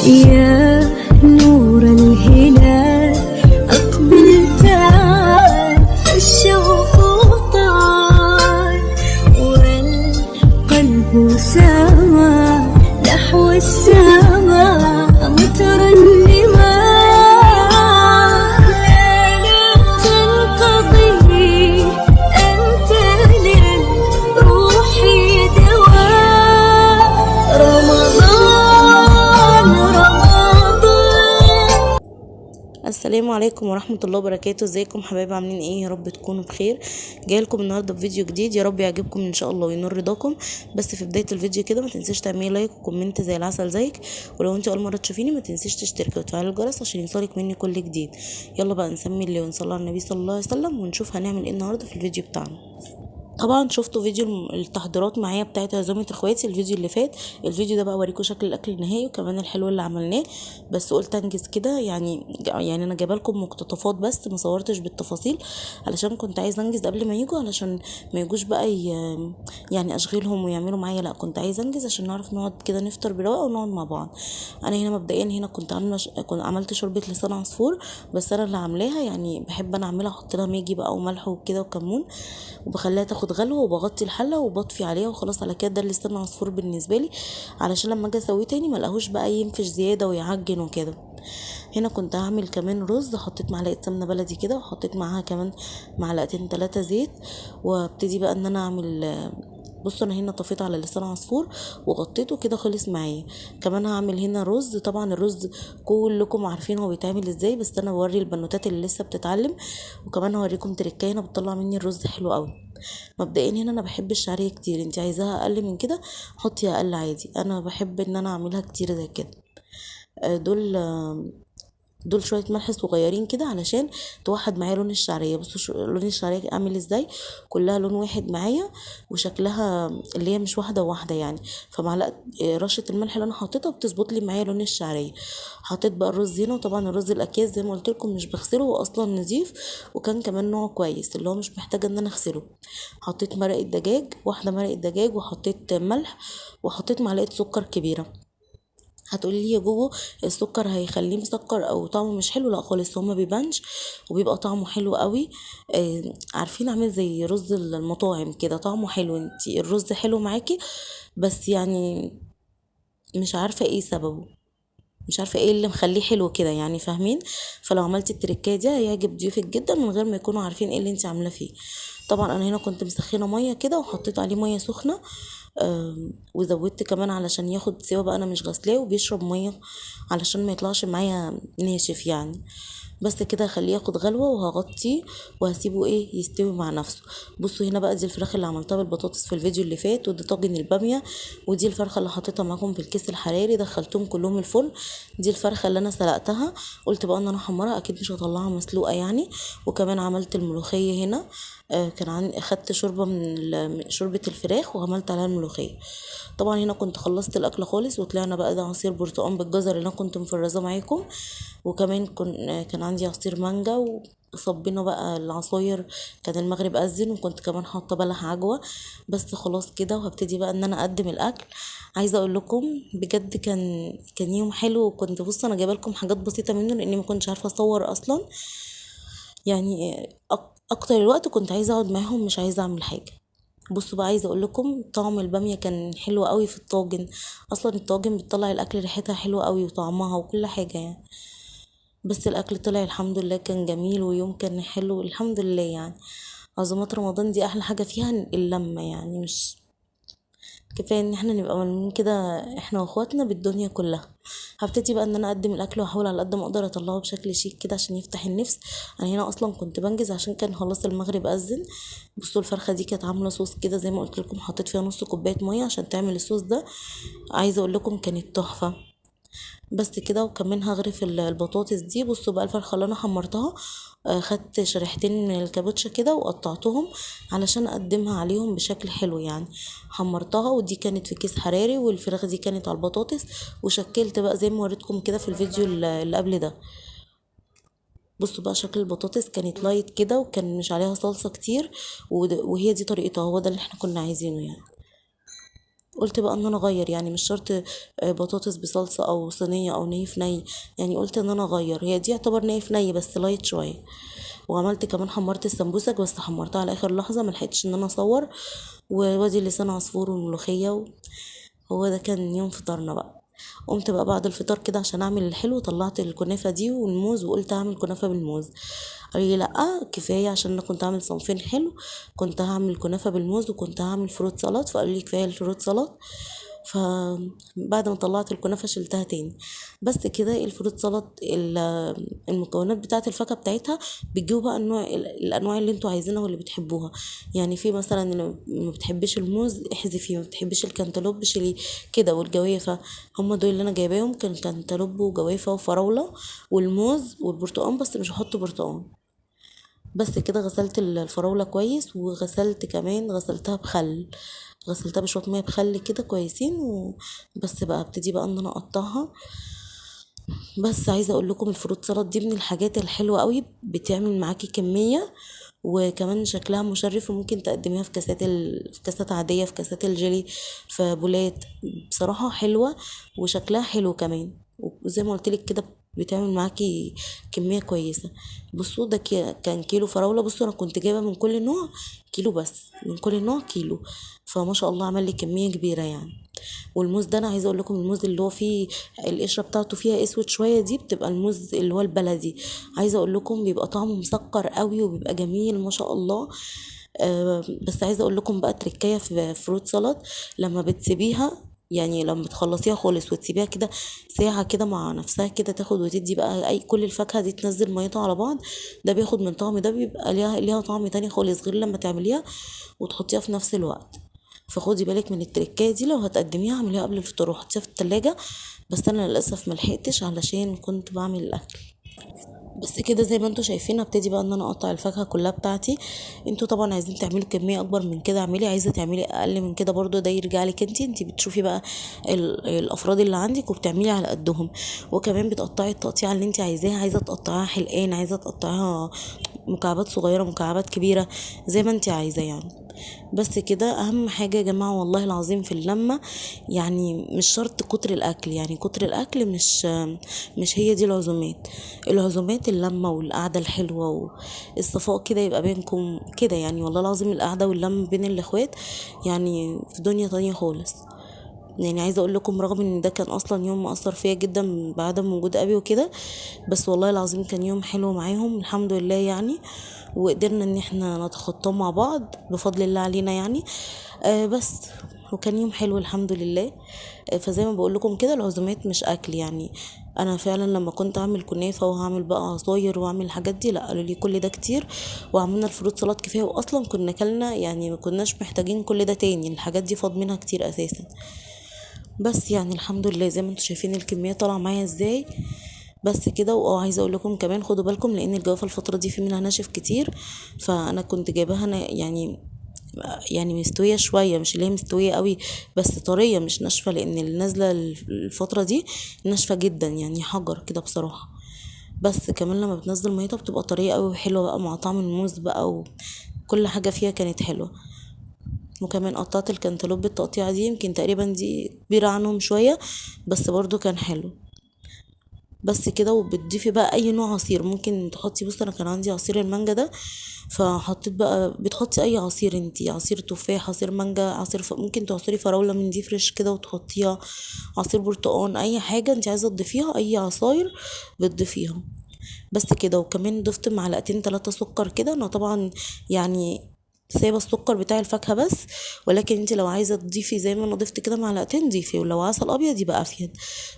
يا نور الهلال أقبل تعال، الشوق طال والقلب سما نحو السماء مترنما. لا تنقضي أنت للروح دواء. السلام عليكم ورحمه الله وبركاته. ازيكم حبايبي؟ عاملين ايه؟ يا رب تكونوا بخير. جاي لكم النهارده بفيديو جديد، يا رب يعجبكم ان شاء الله وينور رضاكم. بس في بدايه الفيديو كده ما تنسيش تعملي لايك وكومنت زي العسل زيك، ولو انت اول مره تشوفيني ما تنسيش تشتركي وتفعلي الجرس عشان يوصلك مني كل جديد. يلا بقى نسمي الله ونصلي على النبي صلى الله عليه وسلم ونشوف هنعمل ايه النهارده في الفيديو بتاعنا. طبعا شفتوا فيديو التحضيرات معايا بتاعت عزومه اخواتي الفيديو اللي فات. الفيديو ده بقى اوريكم شكل الاكل النهائي وكمان الحلو اللي عملناه، بس قلت انجز كده يعني انا جايبه لكم مقتطفات بس ما صورتش بالتفاصيل علشان كنت عايزه انجز قبل ما يجوا، علشان ما يجوش بقى يعني اشغلهم ويعملوا معايا، لا كنت عايزه انجز عشان نعرف نقعد كده نفطر برواقه ونقعد مع بعض. انا هنا مبدئيا هنا كنت عملت شوربه لسان عصفور، بس انا اللي عاملاها، يعني بحب انا اعملها احط لها ماجي بقى وملح وكده وكمون، وبخليها تاخد غلوه وبغطي الحله وبطفي عليها وخلاص على كده. ده اللي استنى عصفور بالنسبه لي علشان لما اجي اسويه تاني ما لقاهوش بقى ينفش زياده ويعجن وكده. هنا كنت هعمل كمان رز، حطيت معلقه سمنه بلدي كده وحطيت معاها كمان معلقتين 3 زيت، وابتدي بقى ان انا اعمل. بصوا انا هنا طفيت على لسان عصفور وغطيته كده خلص معايا. كمان هعمل هنا رز، طبعا الرز كلكم عارفين هو بيتعمل ازاي، بس انا بوري البنوتات اللي لسه بتتعلم، وكمان هوريكم تريكايه هنا بتطلع مني الرز حلو قوي. مبدئيا هنا انا بحب الشعريه كتير، انت عايزاها اقل من كده حطي اقل عادي، انا بحب ان انا اعملها كتير زي كده. دول شويه ملح صغيرين كده علشان توحد معايا لون الشعريه. بصوا لون الشعريه عامل ازاي، كلها لون واحد معايا وشكلها اللي هي مش واحده وواحده يعني. فمعلقه رشه الملح اللي انا حطيتها بتظبط لي معايا لون الشعريه. حطيت بقى الرز هنا، وطبعا الرز الاكياس زي ما قلت لكم مش بغسله، هو اصلا نظيف وكان كمان نوعه كويس اللي هو مش محتاجه ان انا اغسله. حطيت مرقه دجاج، واحده مرقه دجاج، وحطيت ملح، وحطيت معلقه سكر كبيره. هتقولي لي يا جوجو السكر هيخليه مسكر او طعمه مش حلو؟ لا خالص، هو ما بيبانش وبيبقى طعمه حلو قوي. عارفين عامل زي رز المطاعم كده، طعمه حلو، انتي الرز حلو معاكي بس يعني مش عارفه ايه سببه، مش عارفه ايه اللي مخليه حلو كده يعني، فاهمين؟ فلو عملتي التركايه دي هيعجب ضيوفك جدا من غير ما يكونوا عارفين ايه اللي انت عاملاه فيه. طبعا انا هنا كنت مسخنه ميه كده وحطيت عليه ميه سخنه، وزودت كمان علشان ياخد سوا بقى، انا مش غسلاه وبيشرب ميه علشان ما يطلعش معايا ناشف يعني. بس كده هخليه ياخد غلوه وهغطيه وهسيبه يستوي مع نفسه. بصوا هنا بقى دي الفراخ اللي عملتها بالبطاطس في الفيديو اللي فات، وده طاجن الباميه، ودي الفرخه اللي حطيتها معاكم في الكيس الحراري دخلتهم كلهم الفرن. دي الفرخه اللي انا سلقتها، قلت بقى ان انا احمرها اكيد مش هطلعها مسلوقه يعني. وكمان عملت الملوخيه هنا، كان عندي اخدت شوربه من شوربه الفراخ وعملت عليها الملوخيه. طبعا هنا كنت خلصت الاكل خالص وطلعنا بقى ده عصير برتقال بالجزر اللي انا كنت مفرزه معاكم، وكمان كان عندي عصير مانجا، وصبينا بقى العصاير. كان المغرب اذن وكنت كمان حاطه بلح عجوه. بس خلاص كده وهبتدي بقى ان انا اقدم الاكل. عايزه اقول لكم بجد كان يوم حلو، وكنت بص انا جايبه لكم حاجات بسيطه منه لاني ما كنتش عارفه اصور اصلا يعني. اكتر الوقت كنت عايزه اقعد معاهم مش عايزه اعمل حاجه. بصوا بقى عايزه اقول لكم طعم الباميه كان حلو قوي في الطاجن، اصلا الطاجن بتطلع الاكل ريحتها حلوه قوي وطعمها وكل حاجه يعني. بس الاكل طلع الحمد لله كان جميل ويوم كان حلو الحمد لله يعني. عزومات رمضان دي احلى حاجه فيها اللمه يعني، مش كفايه ان احنا نبقى ملمومين كده احنا واخواتنا بالدنيا كلها. هبتدي بقى ان انا اقدم الاكل واحاول على قد ما اقدر اطلعه بشكل شيك كده عشان يفتح النفس. انا هنا اصلا كنت بنجز عشان كان خلاص المغرب اذن. بصوا الفرخه دي كانت عامله صوص كده زي ما قلت لكم، حطيت فيها نص كوبايه ميه عشان تعمل الصوص ده. عايزه اقول لكم كانت تحفه. بس كده وكمان هغرف البطاطس دي. بصوا بقى الفرخه اللي انا حمرتها، خدت شريحتين من الكابوتشا كده وقطعتهم علشان اقدمها عليهم بشكل حلو يعني. حمرتها ودي كانت في كيس حراري، والفراخ دي كانت على البطاطس، وشكلت بقى زي ما وريتكم كده في الفيديو اللي قبل ده. بصوا بقى شكل البطاطس كانت لايت كده وكان مش عليها صلصة كتير، وهي دي طريقتها، هو ده اللي احنا كنا عايزينه يعني. قلت بقى ان انا اغير، يعني مش شرط بطاطس بصلصه او صينيه او ني في ني، يعني قلت ان انا اغير، هي دي يعتبر ني في ني بس لايت شويه. وعملت كمان حمرت السمبوسك بس حمرتها على اخر لحظه، ملحقتش ان انا اصور. ووادي لسان عصفور والملوخيه. هو ده كان يوم فطارنا بقى. قمت بقى بعد الفطار كده عشان اعمل الحلو، طلعت الكنافه دي والموز وقلت هعمل كنافه بالموز. قال لي لا كفايه، عشان انا كنت هعمل صنفين حلو، كنت هعمل كنافه بالموز وكنت هعمل فروت سلطات، فقال لي كفايه الفروت سلطات. فبعد ما طلعت الكنافه شلتها تاني. بس كده الفروت سلطات المكونات بتاعه الفاكهه بتاعتها بتجيبوا بقى الانواع اللي انتوا عايزينها واللي بتحبوها. يعني في مثلا اللي ما بتحبش الموز احذفيه، ما بتحبش الكنتالوب شيليه كده، والجوافه. هم دول اللي انا جايباهم، كان كنتالوب وجوافه وفراوله والموز والبرتقال، بس مش هحط برتقال. بس كده غسلت الفراولة كويس، وغسلت كمان غسلتها بخل، غسلتها بشوية مية بخل كده كويسين. وبس بقى ابتدي بقى ان انا اقطعها. بس عايزة اقول لكم الفروت سلطات دي من الحاجات الحلوة قوي، بتعمل معاكي كمية، وكمان شكلها مشرف، وممكن تقدميها في كاسات في كاسات عادية، في كاسات الجيلي، في بولات. بصراحة حلوة وشكلها حلو كمان، وزي ما قلت لك كده بتعمل معاكي كمية كويسة. بصوا ده كان كيلو فراولة. بصوا انا كنت جايبة من كل نوع كيلو، بس من كل نوع كيلو، فما شاء الله عمل لي كمية كبيرة يعني. والموز ده انا عايزه اقول لكم الموز اللي هو فيه القشره بتاعته فيها اسود شويه، دي بتبقى الموز اللي هو البلدي. عايزه اقول لكم بيبقى طعمه مسكر قوي وبيبقى جميل ما شاء الله. بس عايزه اقول لكم بقى تركايه في فروت سلطات، لما بتسيبيها، يعني لما بتخلصيها خالص وتسيبيها كده ساعة كده مع نفسها كده، تاخد وتدي بقى اي كل الفاكهة دي تنزل ميتها على بعض، ده بياخد من طعم، ده بيبقى ليها طعم تاني خالص غير لما تعمليها وتحطيها في نفس الوقت. فخدي بالك من التركايه دي، لو هتقدميها اعمليها قبل الفطار وحطيها في التلاجة. بس انا للاسف ملحقتش علشان كنت بعمل الاكل. بس كده زي ما انتوا شايفين ابتدي بقى ان انا اقطع الفاكهه كلها بتاعتي. انتوا طبعا عايزين تعملوا كميه اكبر من كده اعملي، عايزه تعملي اقل من كده برضو ده يرجع لك انت بتشوفي بقى الافراد اللي عندك وبتعملي على قدهم. وكمان بتقطعي التقطيعه اللي انت عايزاها، عايزه تقطعيها حلقان، عايزه تقطعيها مكعبات صغيره، مكعبات كبيره، زي ما انت عايزه يعني. بس كده اهم حاجة يا جماعة والله العظيم في اللمة، يعني مش شرط كتر الاكل، يعني كتر الاكل مش هي دي العزومات. العزومات اللمة والقعدة الحلوة والصفاء كده يبقى بينكم كده، يعني والله العظيم القعدة واللمة بين الاخوات يعني في دنيا تانية خالص. يعني عايزه اقول لكم رغم ان ده كان اصلا يوم مأثر فيا جدا بعدم وجود ابي وكده، بس والله العظيم كان يوم حلو معاهم الحمد لله يعني. وقدرنا ان احنا نتخطاه مع بعض بفضل الله علينا يعني. بس وكان يوم حلو الحمد لله. فزي ما بقول لكم كده العزومات مش اكل يعني. انا فعلا لما كنت اعمل كنافه وهعمل بقى عصاير واعمل الحاجات دي، لا قالوا لي كل ده كتير، وعملنا الفروت سلطات كفايه، واصلا كنا كلنا يعني ما كناش محتاجين كل ده تاني، الحاجات دي فاض منها كتير اساسا. بس يعني الحمد لله زي ما انتم شايفين الكميه طالعه معايا ازاي. بس كده. عايزه اقول لكم كمان خدوا بالكم لان الجوافه الفتره دي في منها ناشف كتير، فانا كنت جايباها أنا يعني مستويه شويه، مش اللي هي مستويه قوي، بس طريه مش ناشفه، لان اللي نازله الفتره دي ناشفه جدا يعني حجر كده بصراحه. بس كمان لما بتنزل ميتها بتبقى طريه قوي وحلوه بقى مع طعم الموز بقى، وكل حاجه فيها كانت حلوه. وكمان قطعت الكنتالوب التقطيعه دي، يمكن تقريبا دي كبيره عنهم شويه، بس برضو كان حلو. بس كده. وبتضيفي بقى اي نوع عصير ممكن تحطي، بص انا كان عندي عصير المانجا ده، فحطيت بقى بتحطي اي عصير انتي، عصير تفاح، عصير مانجا، ممكن تعصري فراولة من دي فريش كده وتحطيها، عصير برتقان، اي حاجة انتي عايزة تضيفيها، اي عصاير بتضيفيها. بس كده. وكمان ضفت معلقتين 3 سكر كده، انا طبعا يعني سايبه السكر بتاع الفاكهه بس، ولكن انت لو عايزه تضيفي زي ما انا ضفت كده معلقتين ضيفي، ولو عسل ابيض يبقى افيد.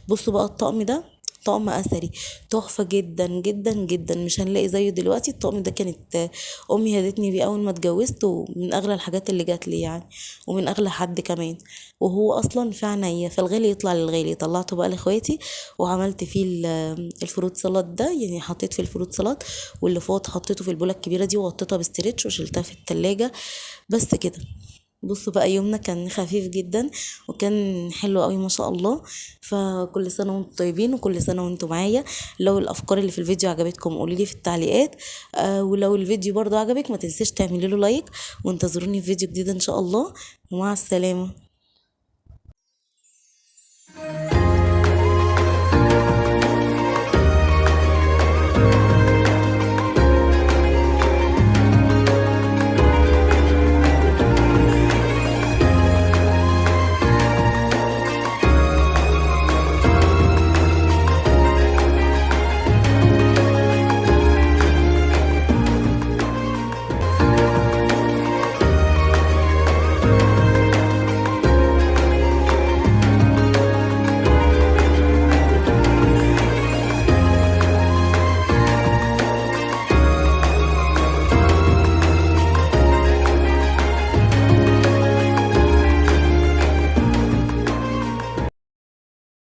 بصوا بقى الطقم ده طقم اثري تحفه جدا جدا جدا، مش هنلاقي زيه دلوقتي. الطقم ده كانت امي هدتني بيه اول ما اتجوزت، ومن اغلى الحاجات اللي جات لي يعني، ومن اغلى حد كمان. وهو اصلا في عينيا، فالغالي يطلع للغالي. طلعته بقى لاخواتي وعملت فيه الفروت سلطات ده، يعني حطيت في الفروت سلطات، واللي فوت حطيته في البوله الكبيره دي وغطيتها بستريتش وشلتها في التلاجة. بس كده. بصوا بقى يومنا كان خفيف جدا وكان حلو قوي ما شاء الله. فكل سنه وانتم طيبين وكل سنه وانتم معايا. لو الافكار اللي في الفيديو عجبتكم قولي لي في التعليقات. ولو الفيديو برضو عجبك ما تنسيش تعملي له لايك، وانتظروني في فيديو جديد ان شاء الله. ومع السلامه.